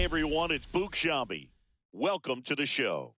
everyone, it's Boog Shambi. Welcome to the show.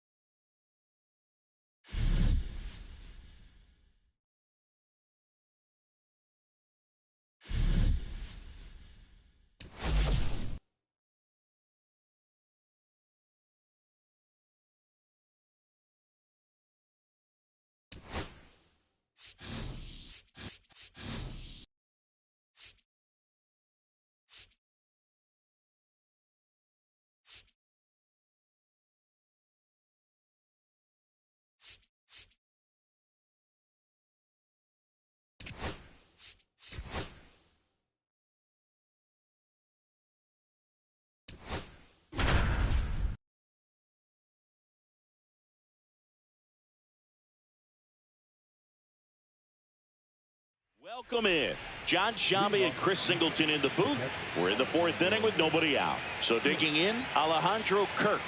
Welcome in. John Shambi and Chris Singleton in the booth. We're in the fourth inning with nobody out. So digging in, Alejandro Kirk.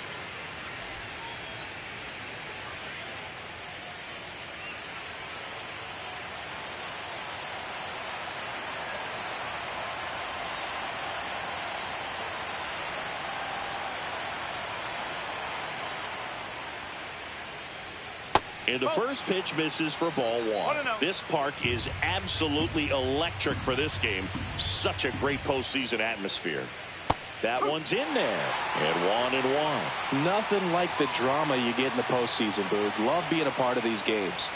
And the first pitch misses for ball one. This park is absolutely electric for this game. Such a great postseason atmosphere. That one's in there. And 1-1. Nothing like the drama you get in the postseason, Boog. Love being a part of these games.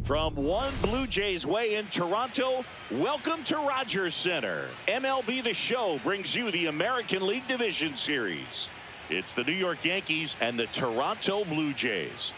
From one Blue Jays way in Toronto, welcome to Rogers Center. MLB The Show brings you the American League Division Series. It's the New York Yankees and the Toronto Blue Jays.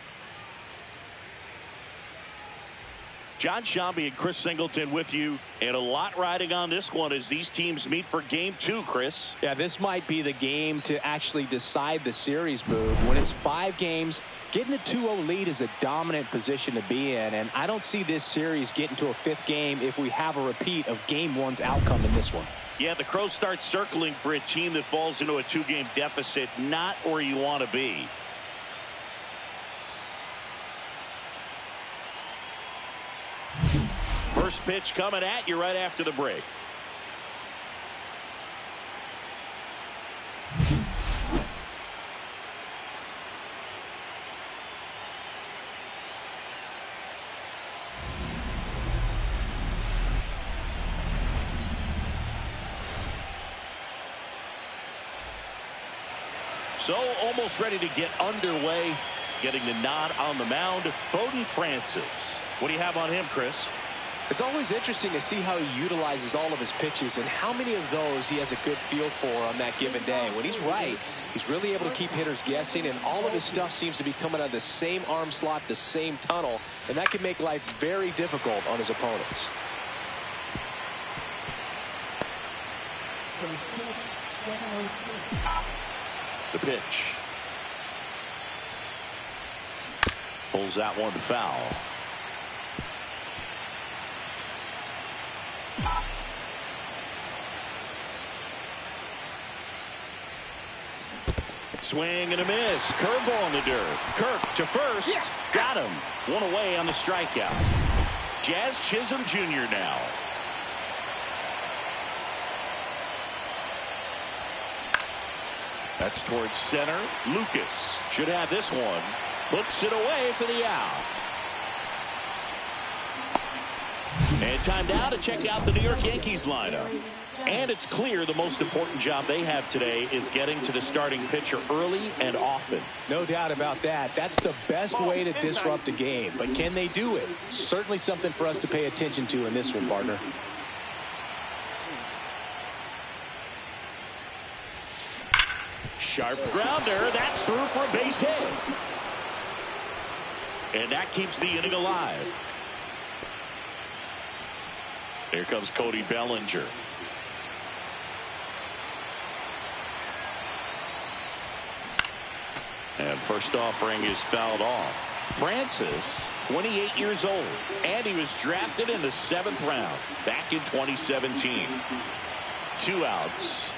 John Shambi and Chris Singleton with you, and a lot riding on this one as these teams meet for game two, Chris. Yeah, this might be the game to actually decide the series, Boog. When it's 5 games, getting a 2-0 lead is a dominant position to be in, and I don't see this series getting to a 5th game if we have a repeat of game 1's outcome in this one. Yeah, the Crows start circling for a team that falls into a 2-game deficit, not where you want to be. First pitch coming at you right after the break. So almost ready to get underway. Getting the nod on the mound, Bowden Francis. What do you have on him, Chris? It's always interesting to see how he utilizes all of his pitches and how many of those he has a good feel for on that given day. When he's right, he's really able to keep hitters guessing, and all of his stuff seems to be coming out of the same arm slot, the same tunnel, and that can make life very difficult on his opponents. The pitch. Pulls that one foul. Swing and a miss. Curveball in the dirt. Kirk to first. Yeah. Got him. One away on the strikeout. Jazz Chisholm Jr. now. That's towards center. Lucas should have this one. Puts it away for the out. And time now to check out the New York Yankees lineup. And it's clear the most important job they have today is getting to the starting pitcher early and often. No doubt about that. That's the best way to disrupt a game. But can they do it? Certainly something for us to pay attention to in this one, partner. Sharp grounder. That's through for a base hit. And that keeps the inning alive. Here comes Cody Bellinger. And first offering is fouled off. Francis, 28 years old, and he was drafted in the 7th round back in 2017. 2 outs.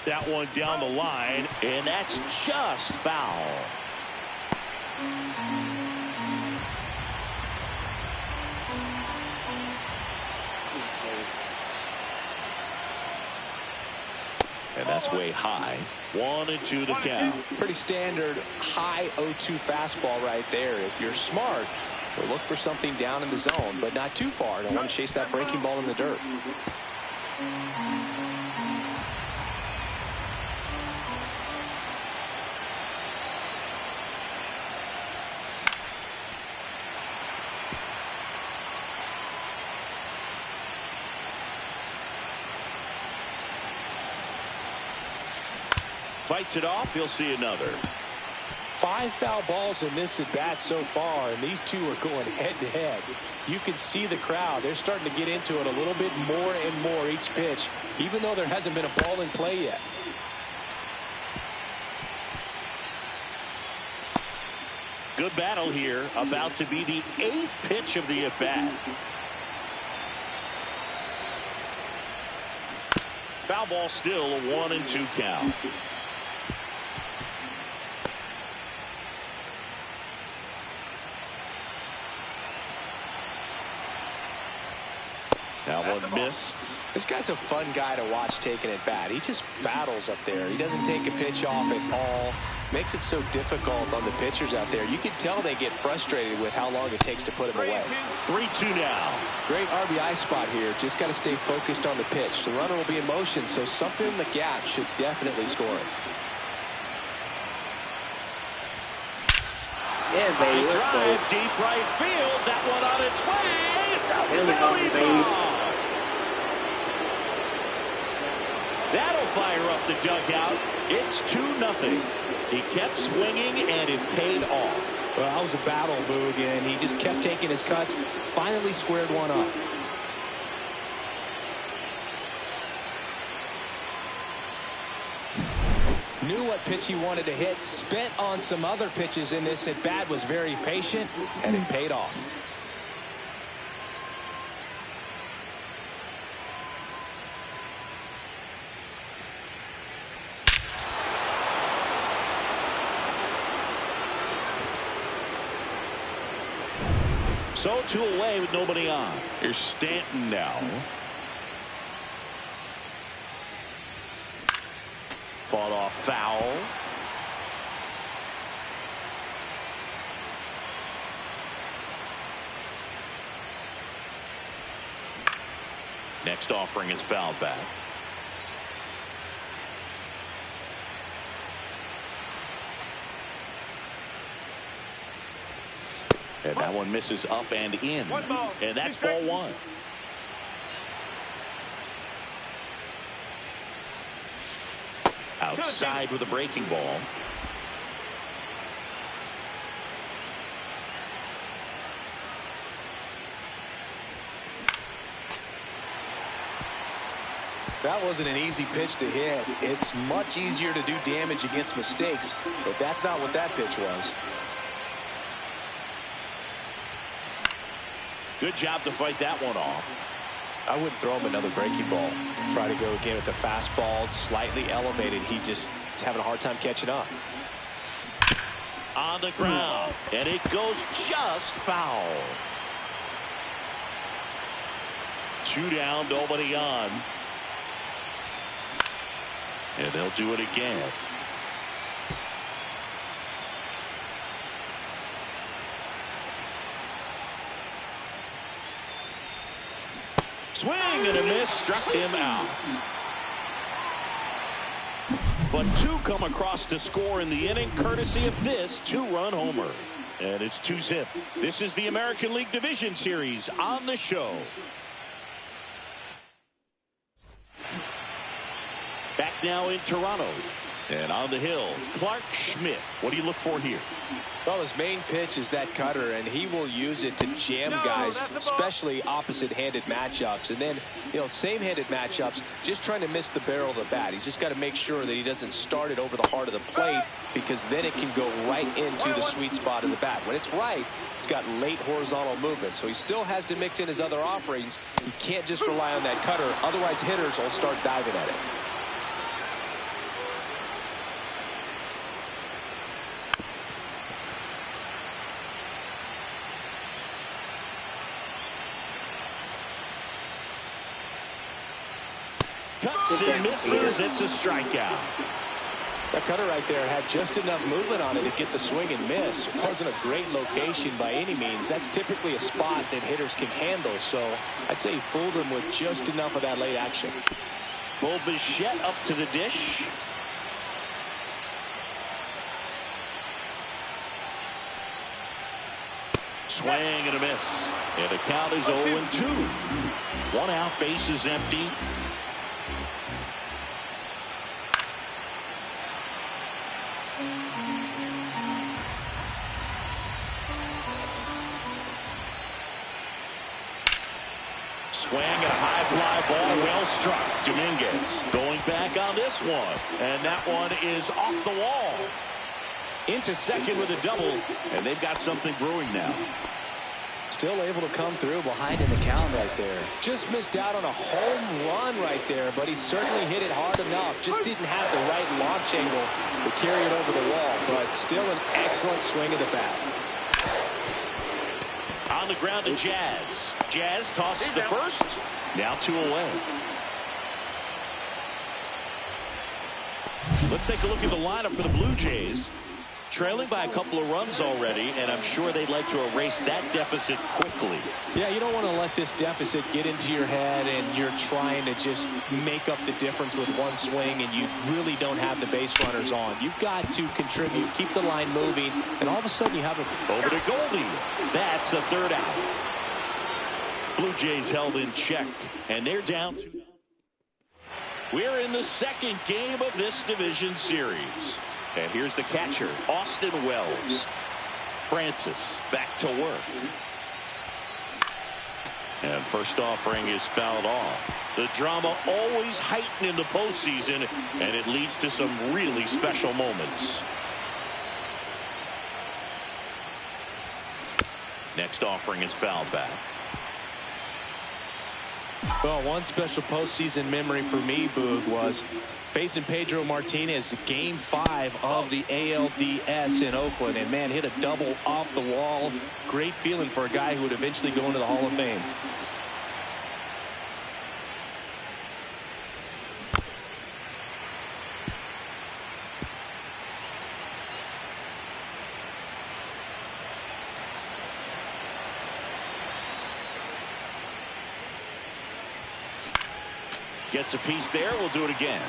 That one down the line, and that's just foul. And that's way high. 1-2 the count. Pretty standard high 0-2 fastball right there. If you're smart, you'll look for something down in the zone, but not too far. Don't want to chase that breaking ball in the dirt. Fights it off. He'll see another. 5 foul balls in this at bat so far, and these two are going head to head. You can see the crowd. They're starting to get into it a little bit more and more each pitch, even though there hasn't been a ball in play yet. Good battle here. About to be the 8th pitch of the at bat. Foul ball, still a 1-2 count. That one missed. This guy's a fun guy to watch taking at bat. He just battles up there. He doesn't take a pitch off at all. Makes it so difficult on the pitchers out there. You can tell they get frustrated with how long it takes to put him away. 3-2 now. Great RBI spot here. Just got to stay focused on the pitch. The runner will be in motion, so something in the gap should definitely score it. Yeah, baby. Drive deep right field. That one on its way. It's out the belly ball. That'll fire up the dugout. It's 2-0. He kept swinging, and it paid off. Well, that was a battle, Boog, and he just kept taking his cuts. Finally squared one up. Knew what pitch he wanted to hit. Spent on some other pitches in this at bat. Was very patient, and it paid off. So 2 away with nobody on. Here's Stanton now. Fought off foul. Next offering is fouled back. And that one misses up and in. And that's ball one. Outside with a breaking ball. That wasn't an easy pitch to hit. It's much easier to do damage against mistakes, but that's not what that pitch was. Good job to fight that one off. I wouldn't throw him another breaking ball. Try to go again with the fastball, slightly elevated. He just is having a hard time catching up. On the ground, and it goes just foul. 2 down, nobody on. And they'll do it again. Swing and a miss, struck him out. But 2 come across to score in the inning, courtesy of this 2-run homer. And it's 2-zip. This is the American League Division Series on the show. Back now in Toronto. And on the hill, Clark Schmidt. What do you look for here? Well, his main pitch is that cutter, and he will use it to jam guys, especially opposite-handed matchups. And then, same-handed matchups, just trying to miss the barrel of the bat. He's just got to make sure that he doesn't start it over the heart of the plate, because then it can go right into the sweet spot of the bat. When it's right, it's got late horizontal movement, so he still has to mix in his other offerings. He can't just rely on that cutter, otherwise hitters will start diving at it. Cuts and misses. It's a strikeout. That cutter right there had just enough movement on it to get the swing and miss. It wasn't a great location by any means. That's typically a spot that hitters can handle. So I'd say he fooled him with just enough of that late action. Bo Bichette up to the dish. Swing and a miss. And the count is 0-2. 1 out, base is empty. Swing and a high fly ball, well struck. Dominguez going back on this one, and that one is off the wall. Into second with a double, and they've got something brewing now. Still able to come through behind in the count right there. Just missed out on a home run right there, but he certainly hit it hard enough. Just didn't have the right launch angle to carry it over the wall, but still an excellent swing of the bat. On the ground to Jazz. Jazz tosses the first. Now 2 away. Let's take a look at the lineup for the Blue Jays. Trailing by a couple of runs already, and I'm sure they'd like to erase that deficit quickly. Yeah, you don't want to let this deficit get into your head and you're trying to just make up the difference with one swing and you really don't have the base runners on. You've got to contribute, keep the line moving, and all of a sudden you have a... Over to Goldie. That's the 3rd out. Blue Jays held in check, and they're down 2. We're in the 2nd game of this division series. And here's the catcher, Austin Wells. Francis back to work. And first offering is fouled off. The drama always heightened in the postseason, and it leads to some really special moments. Next offering is fouled back. Well, one special postseason memory for me, Boog, was facing Pedro Martinez game 5 of the ALDS in Oakland, and man, hit a double off the wall. Great feeling for a guy who would eventually go into the Hall of Fame. Gets a piece there. We'll do it again.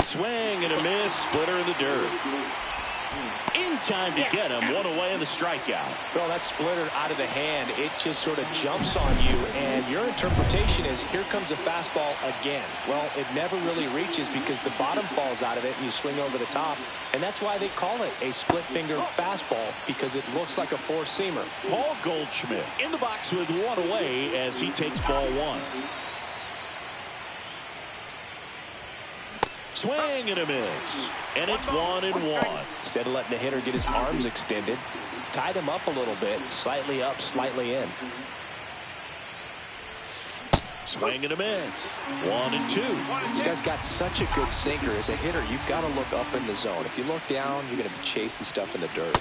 Swing and a miss. Splitter in the dirt. In time to get him. One away in the strikeout. Well, that splitter out of the hand, it just sort of jumps on you, and your interpretation is, here comes a fastball again. Well, it never really reaches because the bottom falls out of it and you swing over the top, and that's why they call it a split-finger fastball, because it looks like a four-seamer. Paul Goldschmidt in the box with one away as he takes ball one. Swing and a miss. And it's 1-1. Instead of letting the hitter get his arms extended, tied him up a little bit, slightly up, slightly in. Swing and a miss. 1-2. This guy's got such a good sinker. As a hitter, you've got to look up in the zone. If you look down, you're going to be chasing stuff in the dirt.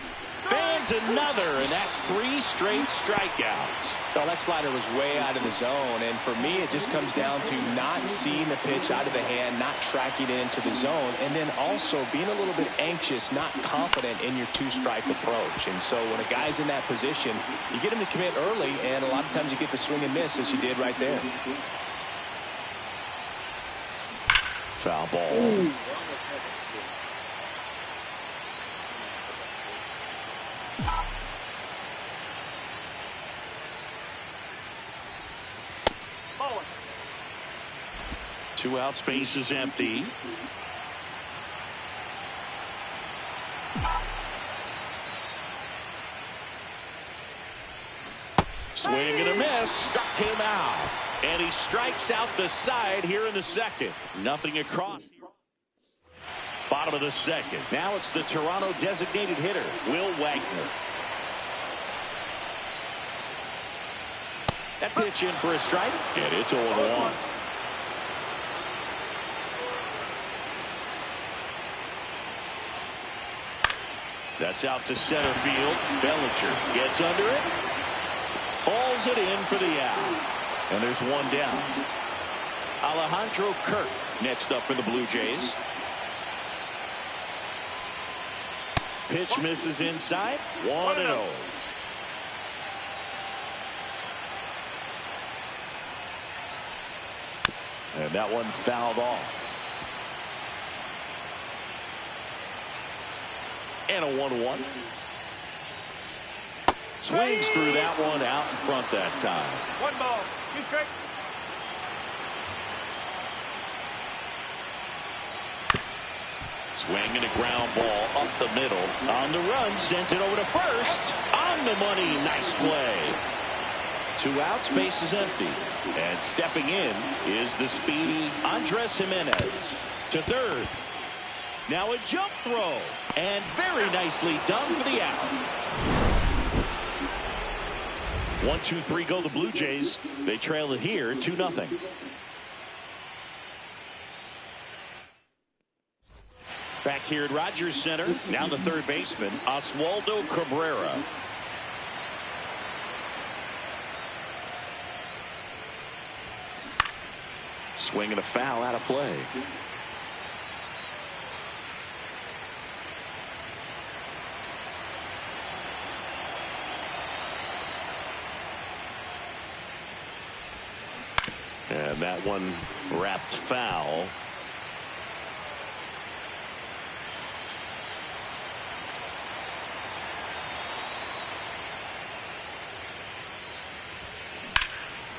Fans another, and that's 3 straight strikeouts. Well, that slider was way out of the zone, and for me, it just comes down to not seeing the pitch out of the hand, not tracking it into the zone, and then also being a little bit anxious, not confident in your two-strike approach. And so when a guy's in that position, you get him to commit early, and a lot of times you get the swing and miss, as you did right there. Foul ball. Two out, space is empty. Swing and a miss. Struck him out. And he strikes out the side here in the second. Nothing across. Bottom of the second. Now it's the Toronto designated hitter, Will Wagner. That pitch in for a strike. And it's 0-1. That's out to center field. Bellinger gets under it. Hauls it in for the out. And there's one down. Alejandro Kirk next up for the Blue Jays. Pitch misses inside. 1-0. And that one fouled off. And a 1-1. Swings through that one out in front that time. 1 ball, 2 strikes. Swing and a ground ball up the middle. On the run, sent it over to first. On the money, nice play. 2 outs, base is empty. And stepping in is the speedy Andres Jimenez to third. Now a jump throw. And very nicely done for the out. 1-2-3 go the Blue Jays. They trail it here 2-0. Back here at Rogers Center. Now the third baseman, Oswaldo Cabrera. Swing and a foul out of play. And that one wrapped foul.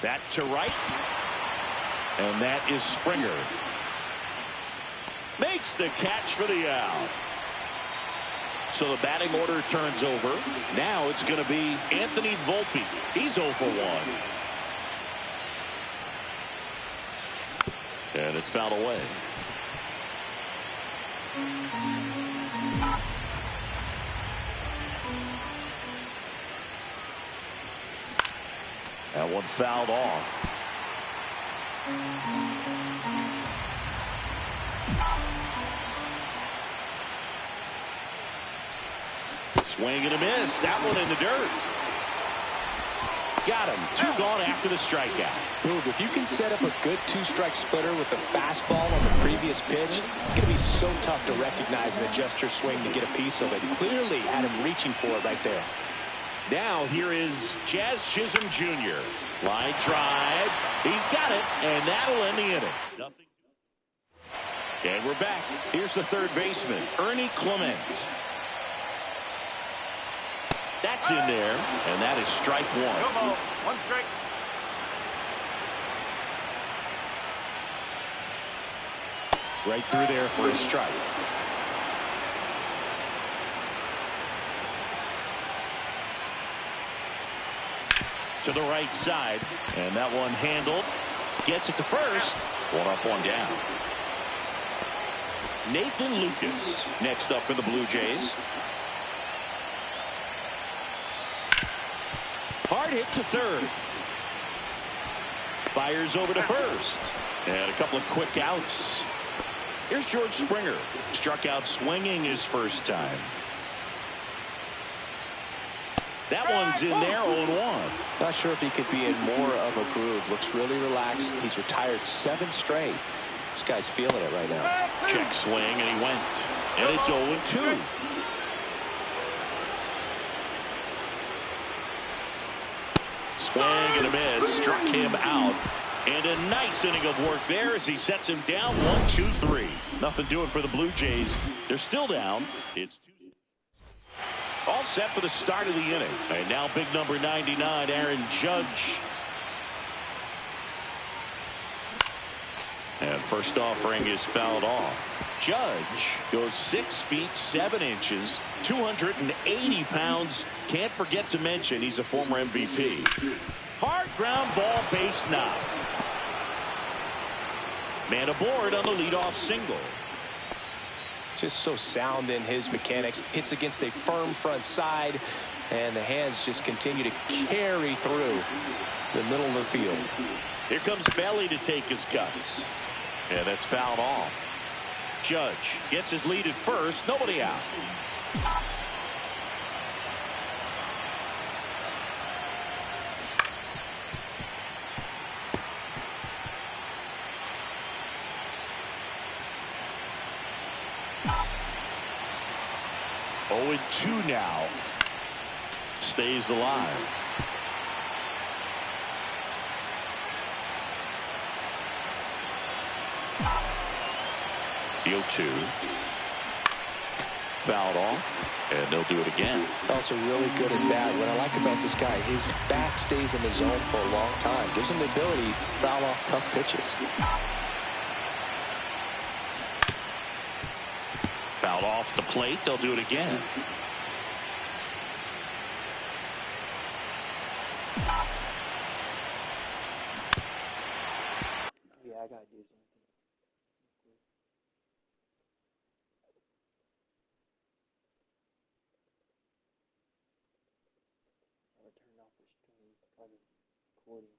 That to right. And that is Springer. Makes the catch for the out. So the batting order turns over. Now it's going to be Anthony Volpe. He's 0 for 1. And it's fouled away. That one fouled off. Swing and a miss. That one in the dirt. Got him. 2 gone after the strikeout. Boog, if you can set up a good 2-strike splitter with the fastball on the previous pitch, it's going to be so tough to recognize and adjust your swing to get a piece of it. Clearly had him reaching for it right there. Now here is Jazz Chisholm Jr. Line drive. He's got it, and that'll end the inning. And we're back. Here's the third baseman, Ernie Clement. That's in there, and that is strike one. No ball. One strike. Right through there for a strike. To the right side, and that one handled. Gets it to first. One up, one down. Nathan Lucas next up for the Blue Jays. Hard hit to third. Fires over to first. And a couple of quick outs. Here's George Springer. Struck out swinging his first time. That one's in there, 0-1. Not sure if he could be in more of a groove. Looks really relaxed. He's retired 7 straight. This guy's feeling it right now. Check swing, and he went. And it's 0-2. Swing and a miss. Struck him out. And a nice inning of work there as he sets him down 1-2-3. Nothing doing for the Blue Jays. They're still down. It's all set for the start of the inning. And now big number 99, Aaron Judge. And first offering is fouled off. Judge goes 6 feet 7 inches, 280 pounds. Can't forget to mention he's a former MVP. Hard ground ball, base knock. Man aboard on the leadoff single. Just so sound in his mechanics. Hits against a firm front side, and the hands just continue to carry through the middle of the field. Here comes Belly to take his cuts. And that's fouled off. Judge gets his lead at first. Nobody out. Oh, and 2 now. Stays alive. The 0-2. Fouled off, and they'll do it again. Also really good at bat. What I like about this guy, his back stays in the zone for a long time. Gives him the ability to foul off tough pitches. Fouled off the plate. They'll do it again. Yeah, I gotta do something. I turned off the stream, started recording.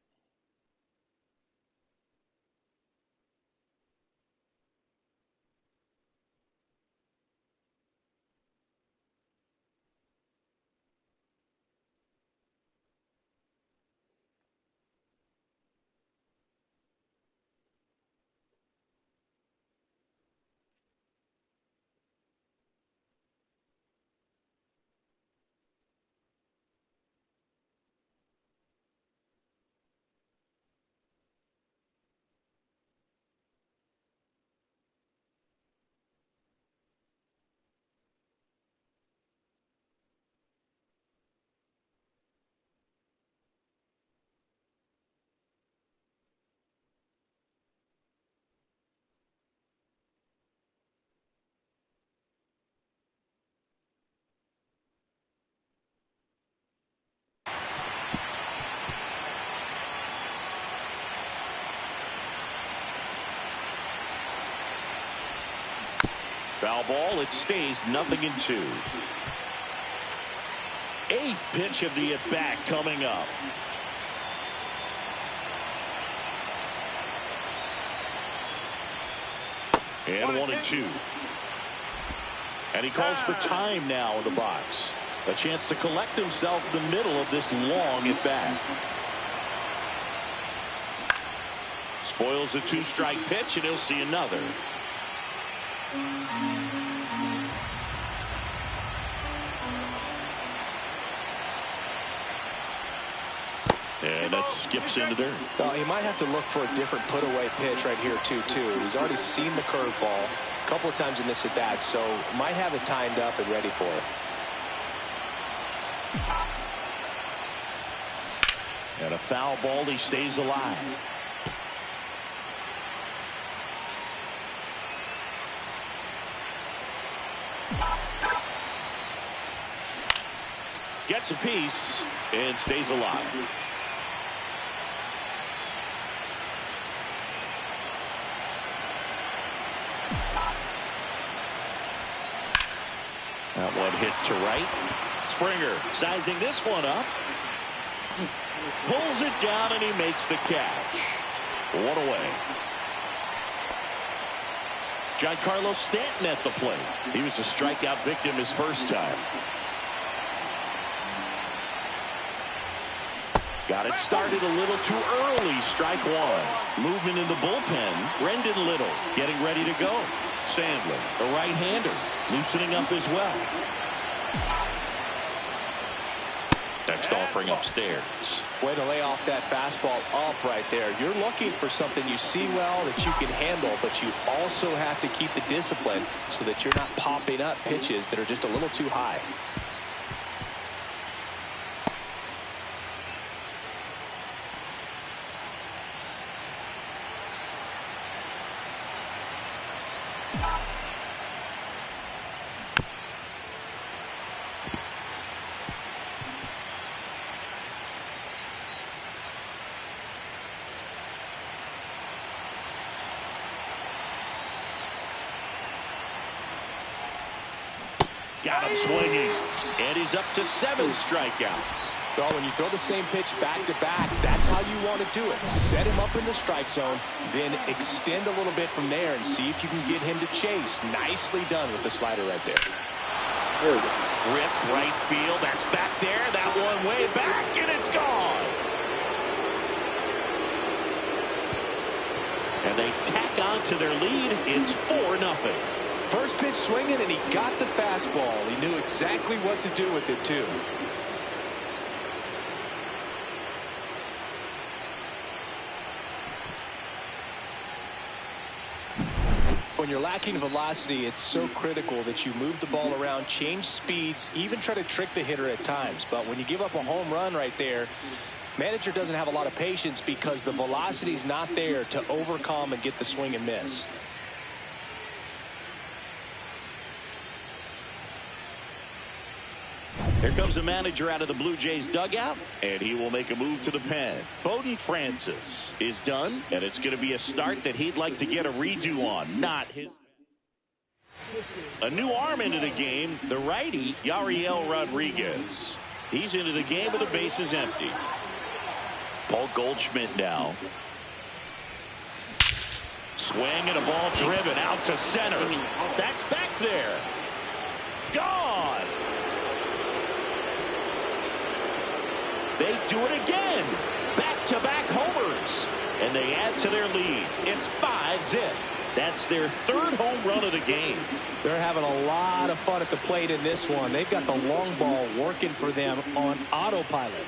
Foul ball. It stays 0-2. 8th pitch of the at-bat coming up. And 1-2. And he calls for time now in the box. A chance to collect himself in the middle of this long at-bat. Spoils a 2-strike pitch, and he'll see another. And a it skips into dirt. Well, he might have to look for a different put-away pitch right here, too. He's already seen the curveball a couple of times in this at-bat, so might have it timed up and ready for it. And a foul ball, he stays alive. Gets a piece and stays alive. That one hit to right. Springer sizing this one up. Pulls it down and he makes the catch. One away. Giancarlo Stanton at the plate. He was a strikeout victim his first time. Got it started a little too early. Strike one. Movement in the bullpen. Brendan Little getting ready to go. Sandler, a right-hander, loosening up as well. Next offering upstairs. Way to lay off that fastball up right there. You're looking for something you see well that you can handle, but you also have to keep the discipline so that you're not popping up pitches that are just a little too high. Got him swinging. And he's up to 7 strikeouts. Well, when you throw the same pitch back-to-back, that's how you want to do it. Set him up in the strike zone, then extend a little bit from there and see if you can get him to chase. Nicely done with the slider right there. Ripped right field. That's back there. That one way back, and it's gone. And they tack on to their lead. It's 4-0. First pitch swinging, and he got the fastball. He knew exactly what to do with it, too. When you're lacking velocity, it's so critical that you move the ball around, change speeds, even try to trick the hitter at times. But when you give up a home run right there, manager doesn't have a lot of patience because the velocity's not there to overcome and get the swing and miss. Here comes the manager out of the Blue Jays dugout, and he will make a move to the pen. Bowden Francis is done, and it's going to be a start that he'd like to get a redo on, not his. A new arm into the game, the righty, Yariel Rodriguez. He's into the game with the bases empty. Paul Goldschmidt now. Swing and a ball driven out to center. That's back there. Gone. They do it again. Back-to-back homers. And they add to their lead. It's 5-0. That's their 3rd home run of the game. They're having a lot of fun at the plate in this one. They've got the long ball working for them on autopilot.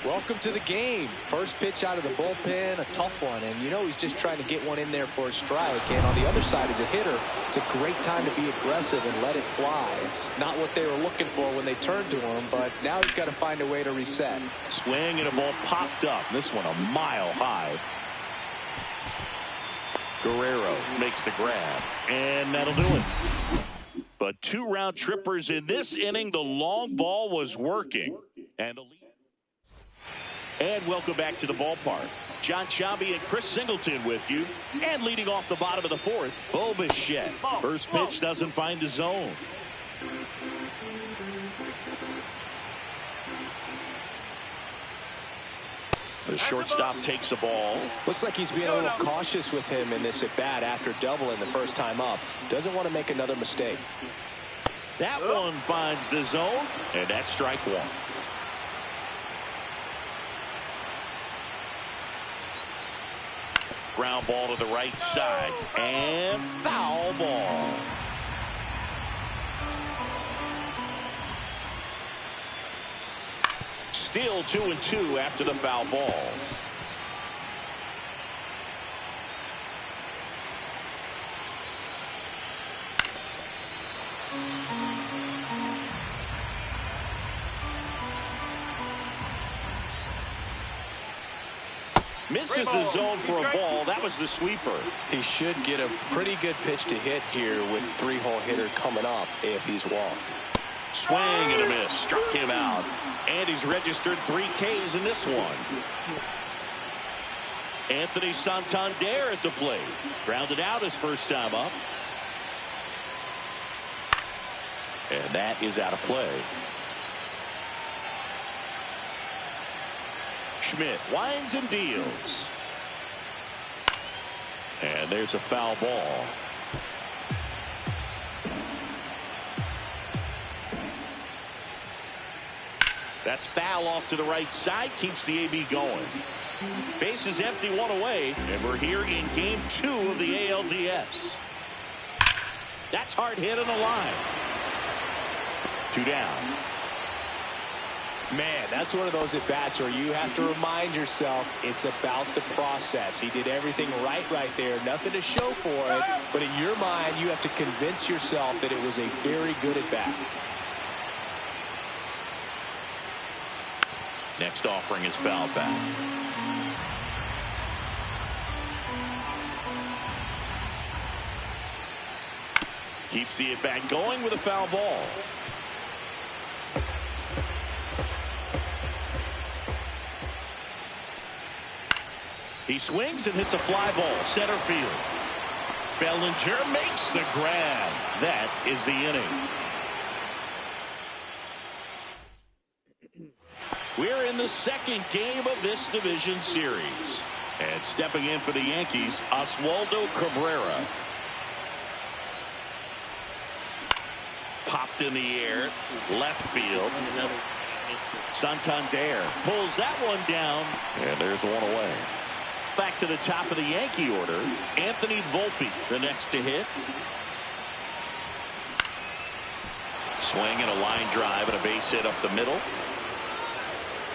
Welcome to the game. First pitch out of the bullpen, a tough one. And you know he's just trying to get one in there for a strike. And on the other side, as a hitter, it's a great time to be aggressive and let it fly. It's not what they were looking for when they turned to him, but now he's got to find a way to reset. Swing and a ball popped up. This one a mile high. Guerrero makes the grab, and that'll do it. But 2 round trippers in this inning. The long ball was working. And welcome back to the ballpark. John Sciambi and Chris Singleton with you. And leading off the bottom of the 4th, Bo Bichette. First pitch doesn't find the zone. The shortstop takes the ball. Looks like he's being a little cautious with him in this at-bat after doubling the first time up. Doesn't want to make another mistake. That one finds the zone, and that's strike 1. Ground ball to the right side, and foul ball. Still 2-2 after the foul ball. Misses the zone for a ball. That was the sweeper. He should get a pretty good pitch to hit here with 3-hole hitter coming up if he's walked. Swing and a miss. Struck him out. And he's registered 3 Ks in this one. Anthony Santander at the plate. Grounded out his first time up. And that is out of play. Schmidt winds and deals. And there's a foul ball. That's foul off to the right side. Keeps the AB going. Base is empty, 1 away. And we're here in game 2 of the ALDS. That's hard hit on the line. 2 down. Man, that's one of those at-bats where you have to remind yourself it's about the process. He did everything right there. Nothing to show for it. But in your mind, you have to convince yourself that it was a very good at-bat. Next offering is fouled back. Keeps the at-bat going with a foul ball. He swings and hits a fly ball. Center field. Bellinger makes the grab. That is the inning. We're in the second game of this division series. And stepping in for the Yankees, Oswaldo Cabrera. Popped in the air. Left field. Santander pulls that one down. And there's 1 away. Back to the top of the Yankee order. Anthony Volpe, the next to hit. Swing and a line drive and a base hit up the middle.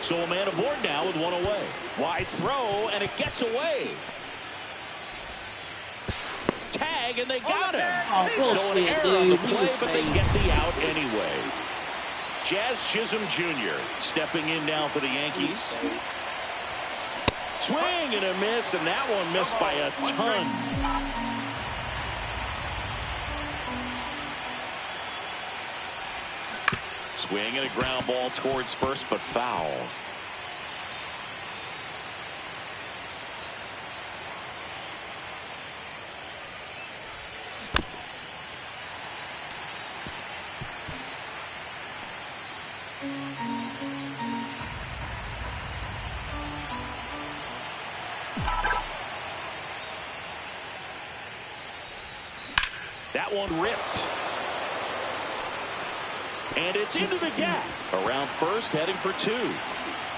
So a man aboard now with 1 away. Wide throw, and it gets away. Tag, and they got him. So an error on the play, but they get the out anyway. Jazz Chisholm Jr. stepping in now for the Yankees. Swing and a miss, and that one missed by a ton. Swing and a ground ball towards first, but foul. That one ripped. And it's into the gap. Around first, heading for 2.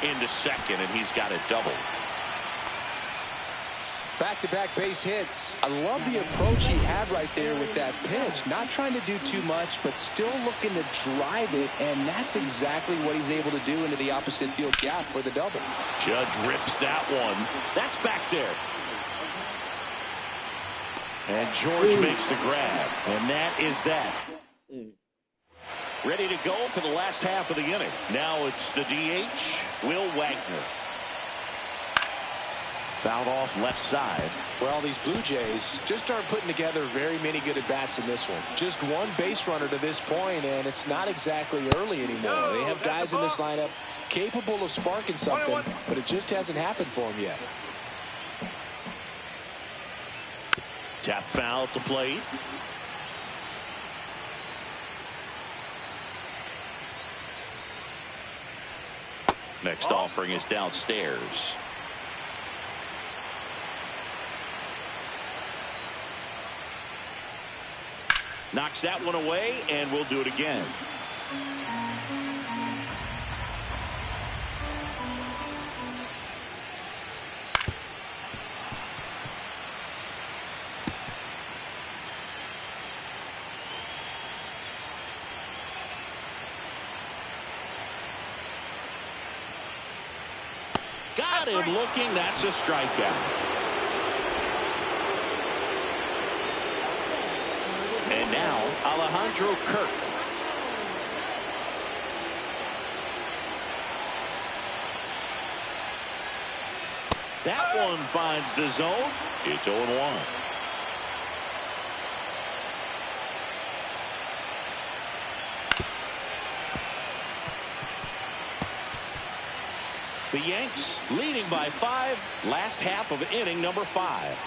Into second, and he's got it double. Back-to-back base hits. I love the approach he had right there with that pitch. Not trying to do too much, but still looking to drive it, and that's exactly what he's able to do into the opposite field gap for the double. Judge rips that one. That's back there. And George makes the grab, and that is that. Ready to go for the last half of the inning. Now it's the DH, Will Wagner. Fouled off left side. Well, these Blue Jays just aren't putting together very many good at-bats in this one. Just 1 base runner to this point, and it's not exactly early anymore. They have guys in this lineup capable of sparking something, but it just hasn't happened for them yet. Tap foul at the plate. Next offering is downstairs. Knocks that one away, and we'll do it again. Got him looking. That's a strikeout. And now Alejandro Kirk. That one finds the zone. It's 0-1. The Yanks leading by 5. Last half of inning number 5.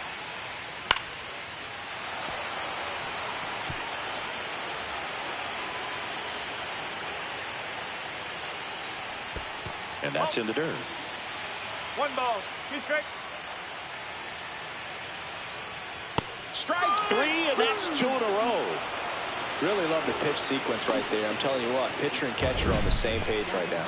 And that's in the dirt. 1 ball, 2 strikes. Strike 3, and that's 2 in a row. Really love the pitch sequence right there. I'm telling you what, pitcher and catcher are on the same page right now.